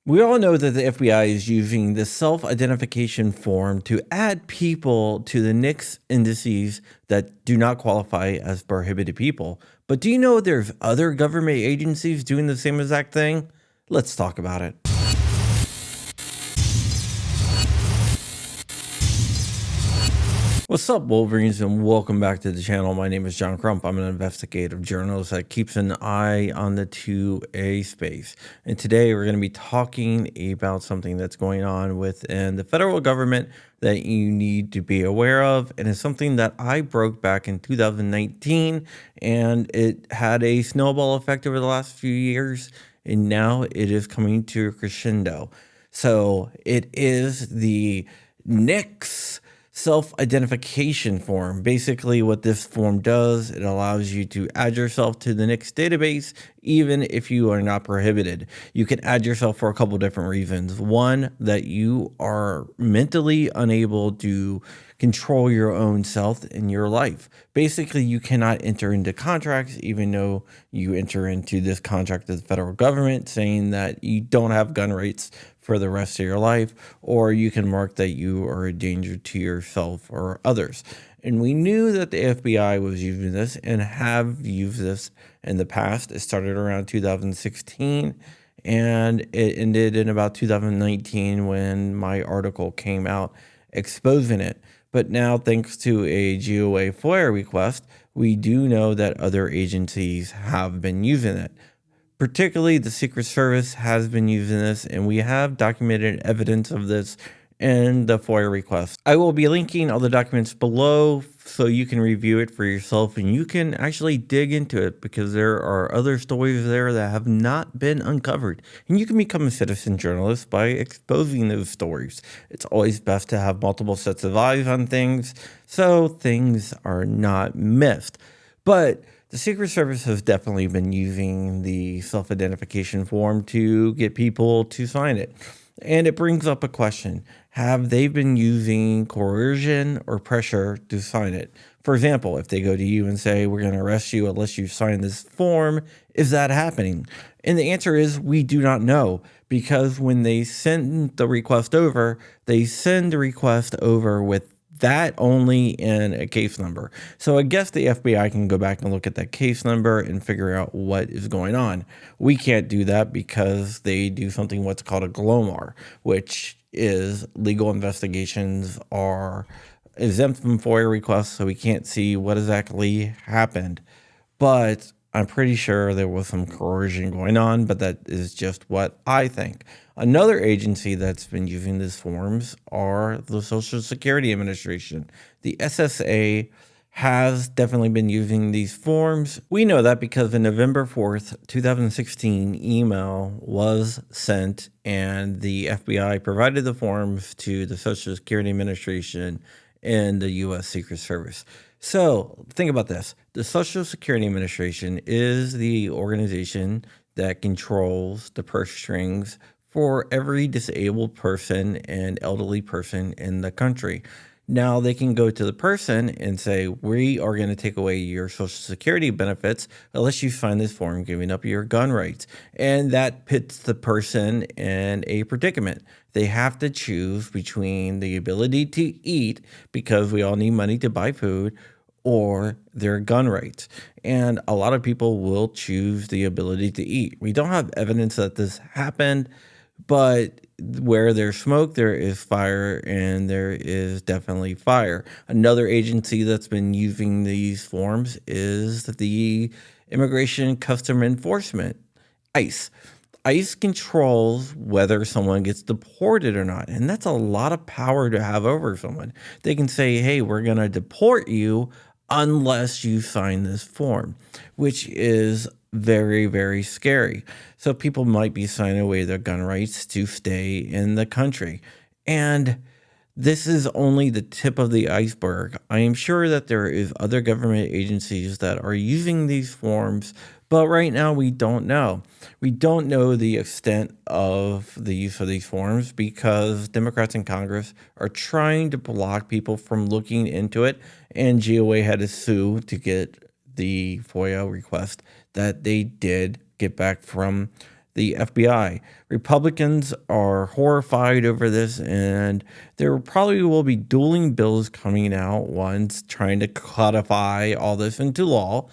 We all know that the FBI is using the self-identification form to add people to the NICS indices that do not qualify as prohibited people. But do you know there's other government agencies doing the same exact thing? Let's talk about it. What's up, Wolverines, and welcome back to the channel. My name is John Crump. I'm an investigative journalist that keeps an eye on the 2A space. And today we're going to be talking about something that's going on within the federal government that you need to be aware of. And it's something that I broke back in 2019, and it had a snowball effect over the last few years. And now it is coming to a crescendo. So it is the NICS self-identification form. Basically, what this form does, it allows you to add yourself to the NICS database, even if you are not prohibited. You can add yourself for a couple different reasons. One, that you are mentally unable to control your own self in your life. Basically, you cannot enter into contracts, even though you enter into this contract with the federal government saying that you don't have gun rights for the rest of your life, or you can mark that you are a danger to yourself or others. And we knew that the FBI was using this and have used this in the past. It started around 2016 and it ended in about 2019 when my article came out exposing it. But now, thanks to a GOA FOIA request, we do know that other agencies have been using it. Particularly, the Secret Service has been using this, and we have documented evidence of this in the FOIA request. I will be linking all the documents below so you can review it for yourself and you can actually dig into it, because there are other stories there that have not been uncovered. And you can become a citizen journalist by exposing those stories. It's always best to have multiple sets of eyes on things so things are not missed. But the Secret Service has definitely been using the self-identification form to get people to sign it. And it brings up a question. Have they been using coercion or pressure to sign it? For example, if they go to you and say, we're going to arrest you unless you sign this form, is that happening? And the answer is we do not know, because when they send the request over, they send the request over with that only in a case number. So I guess the FBI can go back and look at that case number and figure out what is going on. We can't do that because they do something what's called a GLOMAR, which is legal investigations are exempt from FOIA requests, so we can't see what exactly happened. But I'm pretty sure there was some coercion going on, but that is just what I think. Another agency that's been using these forms are the Social Security Administration. The SSA has definitely been using these forms. We know that because on November 4th, 2016, email was sent and the FBI provided the forms to the Social Security Administration and the U.S. Secret Service. So think about this. The Social Security Administration is the organization that controls the purse strings for every disabled person and elderly person in the country. Now they can go to the person and say, we are going to take away your Social Security benefits unless you sign this form giving up your gun rights. And that puts the person in a predicament. They have to choose between the ability to eat, because we all need money to buy food, or their gun rights. And a lot of people will choose the ability to eat. We don't have evidence that this happened, but where there's smoke, there is fire, and there is definitely fire. Another agency that's been using these forms is the Immigration Custom Enforcement, ICE. ICE controls whether someone gets deported or not, and that's a lot of power to have over someone. They can say, hey, we're going to deport you unless you sign this form, which is very, very scary. So people might be signing away their gun rights to stay in the country. And this is only the tip of the iceberg. I am sure that there is other government agencies that are using these forms, but right now we don't know. We don't know the extent of the use of these forms because Democrats in Congress are trying to block people from looking into it, and GOA had to sue to get the FOIA request that they did get back from the FBI. Republicans are horrified over this, and there probably will be dueling bills coming out, one's trying to codify all this into law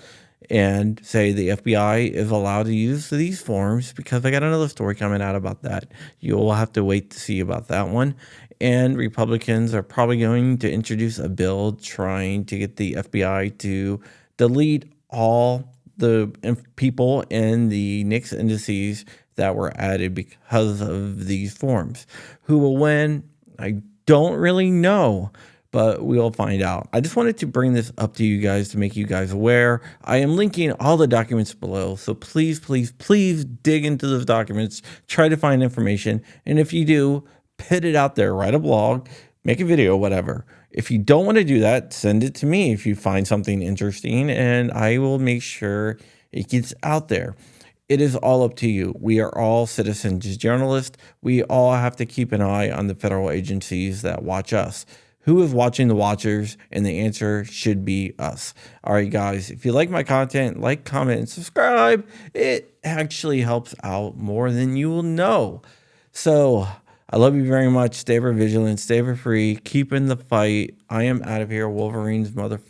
and say the FBI is allowed to use these forms, because I got another story coming out about that. You'll have to wait to see about that one. And Republicans are probably going to introduce a bill trying to get the FBI to delete all the people in the NICS indices that were added because of these forms. Who will win? I don't really know, but we'll find out. I just wanted to bring this up to you guys to make you guys aware. I am linking all the documents below, so please, please, please dig into those documents, try to find information, and if you do, put it out there, write a blog, make a video, whatever. If you don't want to do that, send it to me if you find something interesting, and I will make sure it gets out there. It is all up to you. We are all citizens journalists. We all have to keep an eye on the federal agencies that watch us. Who is watching the watchers? And the answer should be us. All right, guys, if you like my content, like, comment, and subscribe. It actually helps out more than you will know. So I love you very much. Stay ever vigilant, stay ever free, keep in the fight. I am out of here. Wolverine's mother.